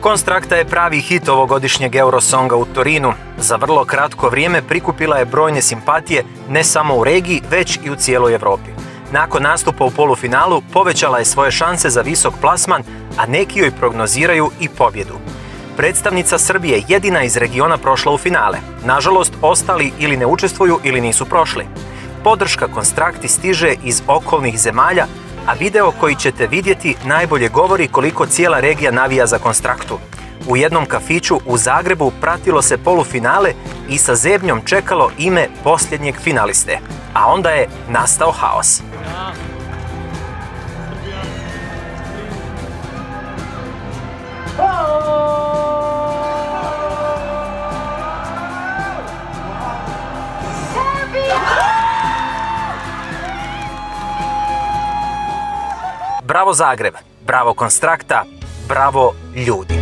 Konstrakta je pravi hit ovogodišnjeg Eurosonga u Torinu. Za vrlo kratko vrijeme prikupila je brojne simpatije ne samo u regiji, već i u cijeloj Europi. Nakon nastupa u polufinalu povećala je svoje šanse za visok plasman, a neki joj prognoziraju i pobjedu. Predstavnica Srbije jedina iz regiona prošla u finale. Nažalost, ostali ili ne učestvuju ili nisu prošli. Podrška Konstrakti stiže iz okolnih zemalja, a video koji ćete vidjeti najbolje govori koliko cijela regija navija za Konstraktu. U jednom kafiću u Zagrebu pratilo se polufinale i sa zebnjom čekalo ime posljednjeg finaliste. A onda je nastao haos. Bravo Zagreb, bravo Konstrakta, bravo ljudi.